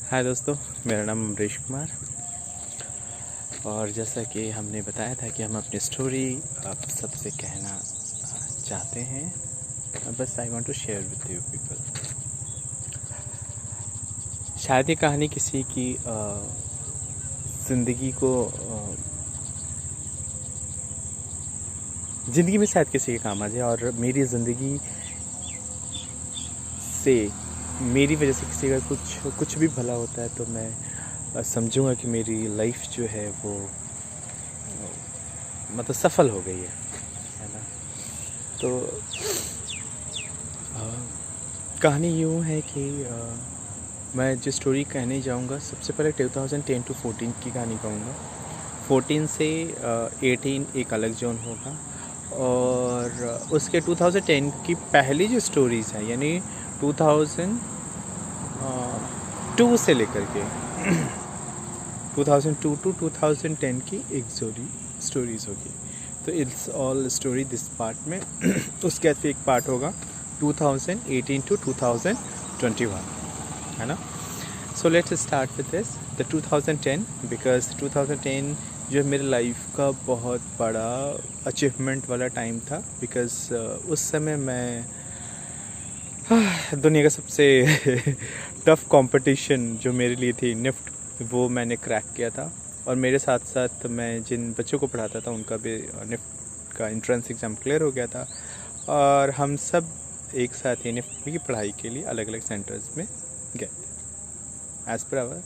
हाय दोस्तों, मेरा नाम अमरीश कुमार। और जैसा कि हमने बताया था कि हम अपनी स्टोरी आप सबसे कहना चाहते हैं, बस I want to share with you people. शायद ये कहानी किसी की ज़िंदगी को ज़िंदगी में शायद किसी के काम आ जाए, और मेरी ज़िंदगी से मेरी वजह से किसी का कुछ भी भला होता है तो मैं समझूंगा कि मेरी लाइफ जो है वो मतलब सफल हो गई है ना। तो कहानी यूँ है कि मैं जो स्टोरी कहने जाऊंगा, सबसे पहले 2010 to 14 की कहानी कहूँगा। 14 से 18 एक अलग जोन होगा, और उसके 2010 की पहली जो स्टोरीज़ हैं, यानी 2002 से लेकर के 2002 टू 2010 की एक स्टोरीज़ होगी। तो it's all story this part में। उसके बाद फिर एक पार्ट होगा 2018 टू 2021, है ना। So let's start with this the 2010, because 2010 जो मेरे लाइफ का बहुत बड़ा अचीवमेंट वाला टाइम था। बिकॉज उस समय मैं दुनिया का सबसे टफ़ कंपटीशन जो मेरे लिए थी निफ्ट, वो मैंने क्रैक किया था। और मेरे साथ साथ मैं जिन बच्चों को पढ़ाता था उनका भी निफ्ट का एंट्रेंस एग्ज़ाम क्लियर हो गया था, और हम सब एक साथ ही निफ्ट की पढ़ाई के लिए अलग अलग सेंटर्स में गए थे, एज़ पर आवर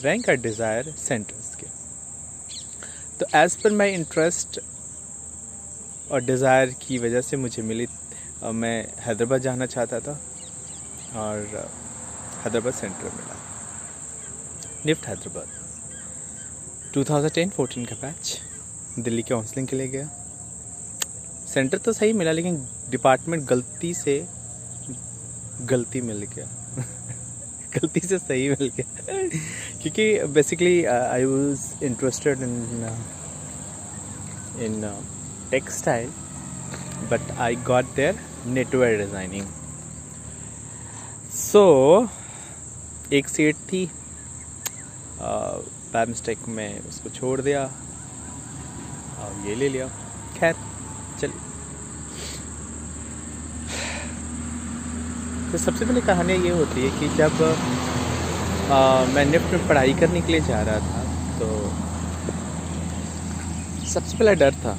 रैंक और डिज़ायर सेंटर्स के। तो एज़ पर माई इंटरेस्ट और डिज़ायर की वजह से मुझे मिली, मैं हैदराबाद जाना चाहता था और हैदराबाद सेंटर मिला, निफ्ट हैदराबाद। 2010-14 का बैच दिल्ली काउंसलिंग के लिए गया। सेंटर तो सही मिला, लेकिन डिपार्टमेंट गलती मिल गया गलती से सही मिल गया क्योंकि basically I was interested in textile, but I got there knitwear designing. So एक सीट थी, बाय मिस्टेक में उसको छोड़ दिया और ये ले लिया। खैर चलिए, तो सबसे पहले कहानी ये होती है कि जब मैं निफ्ट में पढ़ाई करने के लिए जा रहा था, तो सबसे पहला डर था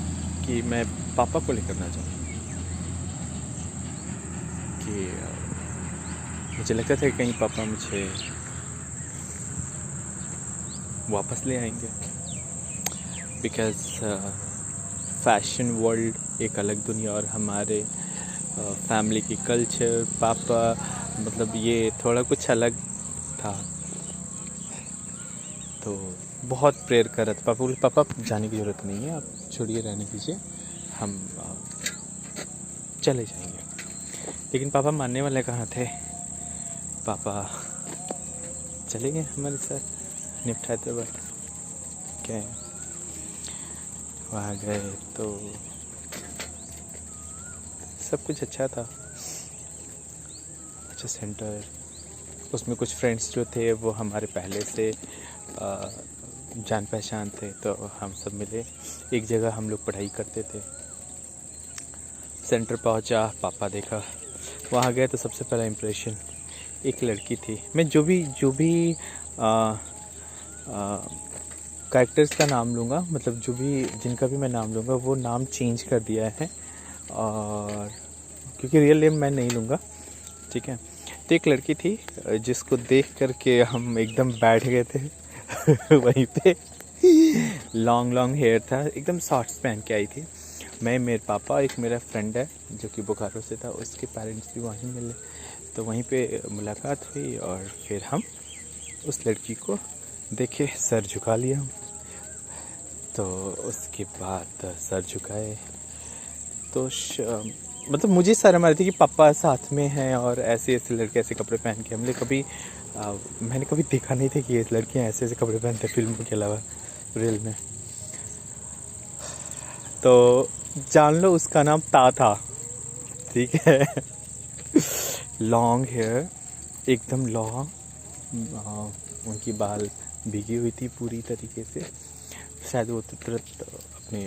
कि मैं पापा को लेकर ना जाऊँ, कि मुझे लगता था कि कहीं पापा मुझे वापस ले आएंगे। बिकॉज़ फैशन वर्ल्ड एक अलग दुनिया, और हमारे फैमिली की कल्चर, पापा मतलब ये थोड़ा कुछ अलग था। तो बहुत प्रेयर कर रहा था पापा, बोले पापा जाने की ज़रूरत नहीं है, आप छोड़िए, रहने दीजिए, हम चले जाएंगे। लेकिन पापा मानने वाले कहाँ थे। पापा चले गए हमारे साथ निफ्ट हैदराबाद। क्या वहाँ गए तो सब कुछ अच्छा था, अच्छा सेंटर। उसमें कुछ फ्रेंड्स जो थे वो हमारे पहले से जान पहचान थे, तो हम सब मिले एक जगह, हम लोग पढ़ाई करते थे। सेंटर पहुंचा, पापा देखा, वहाँ गए तो सबसे पहला इम्प्रेशन एक लड़की थी। मैं जो भी कैरेक्टर्स का नाम लूँगा, मतलब जो भी जिनका भी मैं नाम लूँगा, वो नाम चेंज कर दिया है, और क्योंकि रियल नेम मैं नहीं लूँगा, ठीक है। तो एक लड़की थी जिसको देख कर के हम एकदम बैठ गए थे वहीं पे। लॉन्ग हेयर था, एकदम शॉर्ट्स पहन के आई थी। मैं, मेरे पापा, एक मेरा फ्रेंड है जो कि बोकारो से था, उसके पेरेंट्स भी वहीं मिले, तो वहीं पे मुलाकात हुई, और फिर हम उस लड़की को देखे, सर झुका लिया। तो उसके बाद सर झुकाए तो मतलब मुझे शर्म आ रही थी कि पापा साथ में हैं और ऐसे लड़के ऐसे कपड़े पहन के। मैंने कभी देखा नहीं था कि ये लड़कियां ऐसे कपड़े पहनते फिल्मों के अलावा रियल में। तो जान लो उसका नाम था, ठीक है। लॉन्ग हेयर, एकदम लॉन्ग, उनकी बाल भीगी हुई थी पूरी तरीके से, शायद वो तुरंत अपने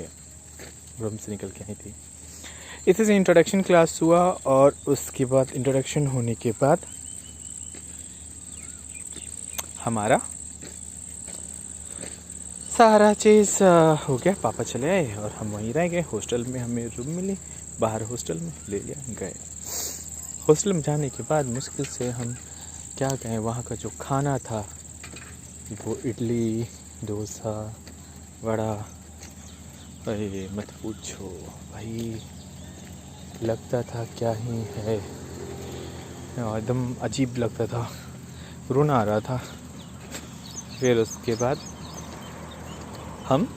रूम से निकल के आई थी। इसी से इंट्रोडक्शन क्लास हुआ और उसके बाद इंट्रोडक्शन होने के बाद हमारा सारा चीज़ हो गया। पापा चले आए और हम वहीं रह गए। हॉस्टल में हमें रूम मिली, बाहर हॉस्टल में ले लिया, गए। हॉस्टल में जाने के बाद मुश्किल से हम क्या कहें, वहाँ का जो खाना था वो इडली, डोसा, वड़ा, अरे मत पूछो भाई, लगता था क्या ही है, एकदम अजीब लगता था, रोना आ रहा था। फिर उसके बाद हम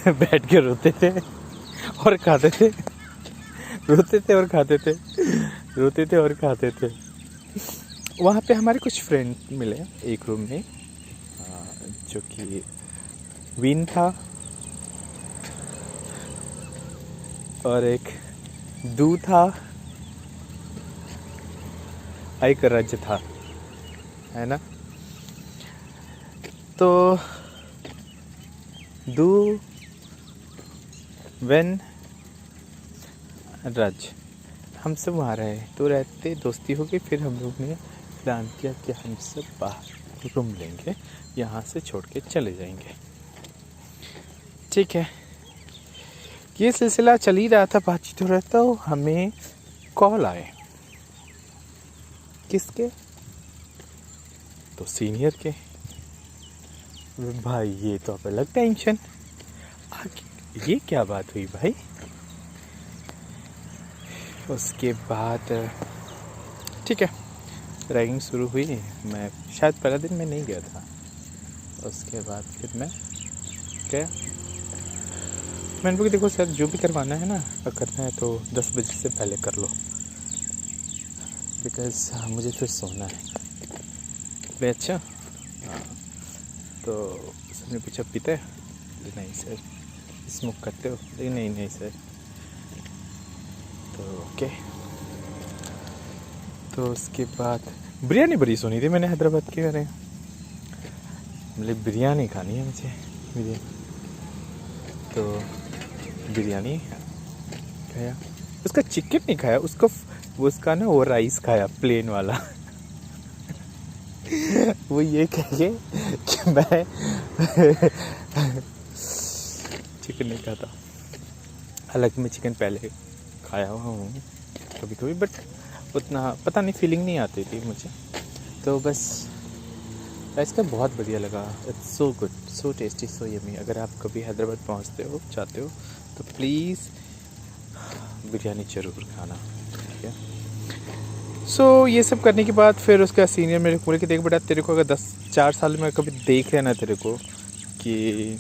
बैठ के रोते थे और खाते थे, रोते थे और खाते थे, रोते थे और खाते थे। वहाँ पे हमारे कुछ फ्रेंड मिले एक रूम में, जो कि विन था और एक दू था, एक रज था, है ना। तो दू, वेन, रज, हम सब वहाँ रहे। तो रहते दोस्ती हो गई। फिर हम लोग ने प्लान किया कि हम सब बाहर रूम लेंगे, यहाँ से छोड़ के चले जाएंगे। ठीक है, ये सिलसिला चल ही रहा था, बातचीत हो रहा था। तो हमें कॉल आए, किसके? तो सीनियर के। भाई ये तो अब अलग टेंशन, ये क्या बात हुई भाई? उसके बाद ठीक है, रैगिंग शुरू हुई। मैं शायद पहला दिन मैं नहीं गया था। उसके बाद फिर मैं गया। मैंने बोला देखो सर, जो भी करवाना है ना, करना है तो 10 बजे से पहले कर लो, बिकॉज मुझे फिर सोना है। भाई अच्छा, हाँ। तो उसने पूछा पीते है? नहीं सर। स्मोक करते हो? नहीं नहीं सर। तो ओके। तो उसके बाद बिरयानी बड़ी सुनी थी मैंने हैदराबाद के बारे में, मतलब बिरयानी खानी है मुझे, बिरयानी। तो बिरयानी खाया, उसका चिकन नहीं खाया, उसका ना वो राइस खाया, प्लेन वाला। वो ये कहे कि मैं चिकन नहीं खाता। हालांकि मैं चिकन पहले खाया हुआ हूँ कभी कभी, बट उतना पता नहीं, फीलिंग नहीं आती थी मुझे। तो बस इसका बहुत बढ़िया लगा। It's so good, so tasty, so yummy. अगर आप कभी हैदराबाद पहुँचते हो, चाहते हो, तो प्लीज़ बिरयानी ज़रूर खाना, ठीक है। सो ये सब करने के बाद फिर उसका सीनियर मेरे को बोले कि देख बेटा, तेरे को अगर 4 साल में कभी देख लेना तेरे को कि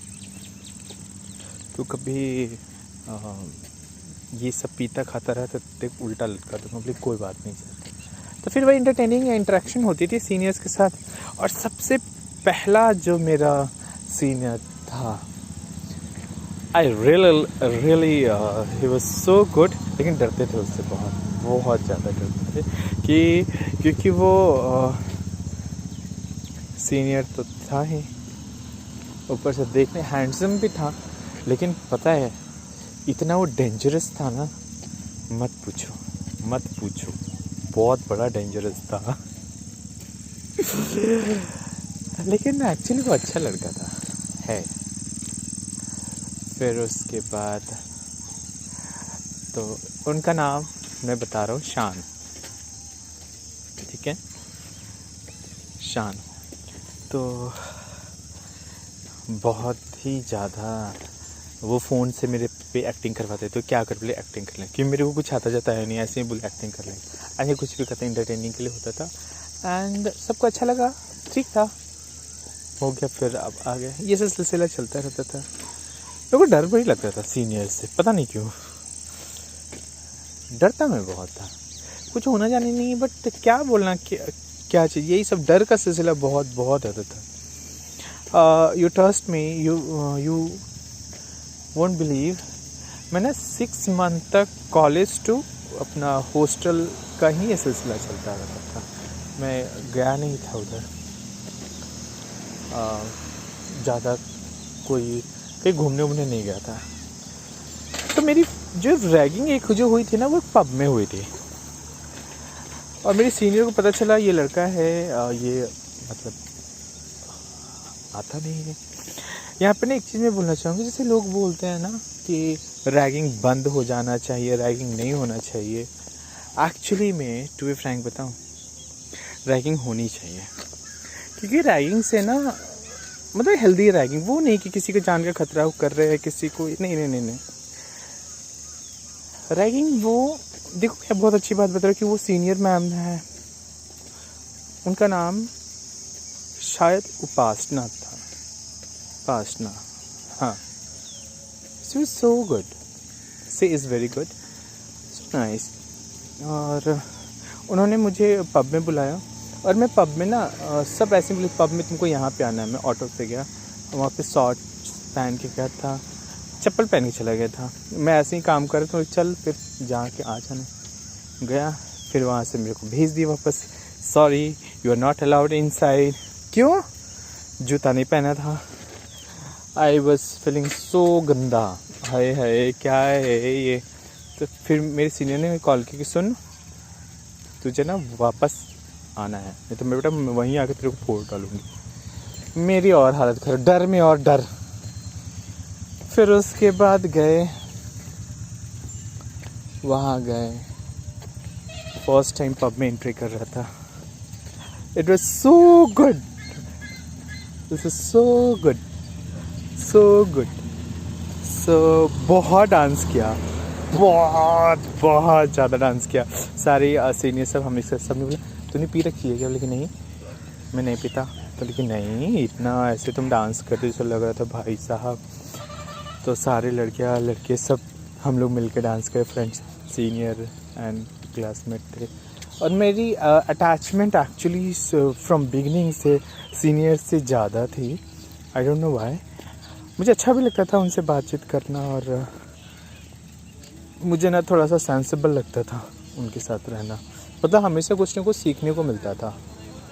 तू कभी ये सब पीता खाता रहा तो देख उल्टा लटका दूँगा। बोले कोई बात नहीं सर। तो फिर वही इंटरटेनिंग इंटरेक्शन होती थी सीनियर्स के साथ। और सबसे पहला जो मेरा सीनियर था, I really he was so good. लेकिन डरते थे उससे, बहुत ज़्यादा डरते थे क्योंकि वो सीनियर तो था ही, ऊपर से देखने हैंडसम भी था। लेकिन पता है, इतना वो डेंजरस था ना, मत पूछो, बहुत बड़ा डेंजरस था। लेकिन एक्चुअली वो अच्छा लड़का था, है। फिर उसके बाद तो उनका नाम मैं बता रहा हूँ, शान, ठीक है, शान। तो बहुत ही ज़्यादा वो फ़ोन से मेरे पे एक्टिंग करवाते, तो क्या कर बोले एक्टिंग कर लें, क्योंकि मेरे को कुछ आता जाता है नहीं, ऐसे ही बोले एक्टिंग कर लें। ऐसे कुछ भी करते, इंटरटेनिंग के लिए होता था। एंड सबको अच्छा लगा, ठीक था, हो गया। फिर अब आ गया, ये सब सिलसिला चलता रहता था। मेरे को डर बड़ी लगता था सीनियर से, पता नहीं क्यों डरता मैं बहुत था। कुछ होना जाने नहीं, बट क्या बोलना, क्या चाहिए, यही सब डर का सिलसिला बहुत रहता था। You trust me, you won't believe, मैं ना 6 मंथ तक कॉलेज टू अपना हॉस्टल का ही ये सिलसिला चलता रहता था। मैं गया नहीं था उधर ज़्यादा, कोई कहीं घूमने वूमने नहीं गया था। तो मेरी जो रैगिंग एक जो हुई थी ना, वो पब में हुई थी। और मेरी सीनियर को पता चला ये लड़का है, ये मतलब आता नहीं है। यहाँ पे ना एक चीज़ मैं बोलना चाहूँगी, जैसे लोग बोलते हैं ना कि रैगिंग बंद हो जाना चाहिए, रैगिंग नहीं होना चाहिए। एक्चुअली में टू बी फ्रैंक बताऊँ, रैगिंग होनी चाहिए। क्योंकि रैगिंग से ना मतलब हेल्दी रैगिंग, वो नहीं कि किसी को जान का खतरा हो कर रहे हैं किसी को, नहीं नहीं नहीं नहीं। रैगिंग वो, देखो मैं बहुत अच्छी बात बता रहा हूँ कि वो सीनियर मैम है, उनका नाम शायद उपासना था, उपासना, हाँ। She is so good, she is very good, so nice. और उन्होंने मुझे पब में बुलाया, और मैं पब में ना सब ऐसे बोले पब में तुमको यहाँ पे आना है। मैं ऑटो पे गया, वहाँ पे शॉर्ट पहन के गया था, चप्पल पहन के चला गया था। मैं ऐसे ही काम कर रहा था, चल फिर जाके आ जाने गया। फिर वहाँ से मेरे को भेज दिया वापस, sorry you are not allowed inside. क्यों? जूता नहीं पहना था। आई वॉज फीलिंग सो गंदा, हाय हाय क्या है ये। तो फिर मेरे सीनियर ने कॉल की कि सुन तुझे ना वापस आना है, नहीं तो मैं बेटा वहीं आके तेरे को फोड़ डालूंगी। मेरी और हालत खराब, डर में और डर। फिर उसके बाद गए, वहाँ गए, फर्स्ट टाइम पब में एंट्री कर रहा था। It was so good, this is so good, so good. So बहुत डांस किया, बहुत ज़्यादा डांस किया। सारे सीनियर सब हम सब ने बोला तूने पी रखी है क्या? लेकिन नहीं, मैं नहीं पीता। तो लेकिन नहीं, इतना ऐसे तुम डांस करते जैसा लग रहा था भाई साहब। तो सारे लड़कियां लड़के सब हम लोग मिलकर डांस करे, फ्रेंड्स, सीनियर एंड क्लासमेट थे। और मेरी अटैचमेंट एक्चुअली फ्रॉम बिगिनिंग से सीनियर से ज़्यादा थी। I don't know why. मुझे अच्छा भी लगता था उनसे बातचीत करना, और मुझे ना थोड़ा सा सेंसिबल लगता था उनके साथ रहना। मतलब हमेशा कुछ ना कुछ सीखने को मिलता था,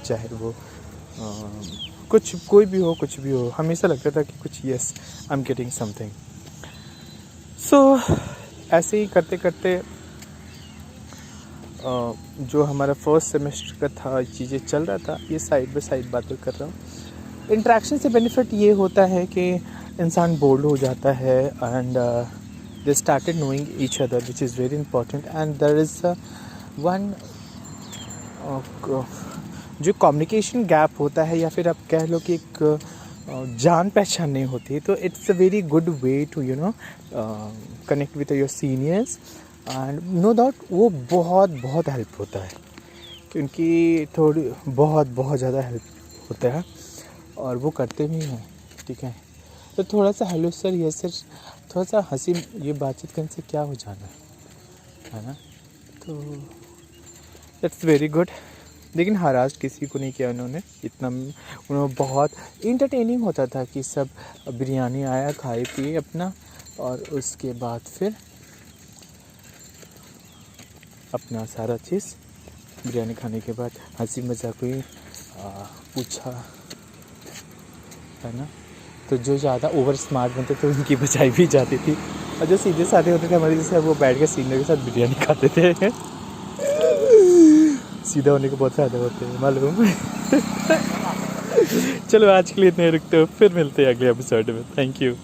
चाहे वो कुछ कोई भी हो, कुछ भी हो, हमेशा लगता था कि कुछ yes I am getting something. So ऐसे ही करते करते जो हमारा फर्स्ट सेमेस्टर का था, चीज़ें चल रहा था। ये साइड बाय साइड बातें कर रहा हूँ। इंट्रैक्शन से बेनिफिट ये होता है कि इंसान बोल्ड हो जाता है, and they started knowing each other which is very important. And there is one जो कम्युनिकेशन गैप होता है, या फिर आप कह लो कि एक जान पहचान नहीं होती, तो it's a very good way to you know connect with your seniors. And no doubt वो बहुत बहुत हेल्प होता है, क्योंकि थोड़ी बहुत ज़्यादा हेल्प होता है, और वो करते भी हैं, ठीक है। तो थोड़ा सा हेलो सर, यस सर, थोड़ा सा हंसी, ये बातचीत करने से क्या हो जाना है ना। तो इट्स वेरी गुड। लेकिन हरास किसी को नहीं किया उन्होंने, इतना उन्होंने बहुत इंटरटेनिंग होता था कि सब बिरयानी आया, खाए पिए अपना, और उसके बाद फिर अपना सारा चीज़ बिरयानी खाने के बाद हंसी मजाक हुई, पूछा, है ना। तो जो ज़्यादा ओवर स्मार्ट बनते थे उनकी बचाई भी जाती थी, और जो सीधे साधे होते थे हमारे जैसे, वो बैठ के सीनियर के साथ बिरयानी खाते थे। सीधा होने के बहुत फ़ायदे होते हैं मालूम। चलो आज के लिए इतने रुकते हो, फिर मिलते हैं अगले एपिसोड में। Thank you.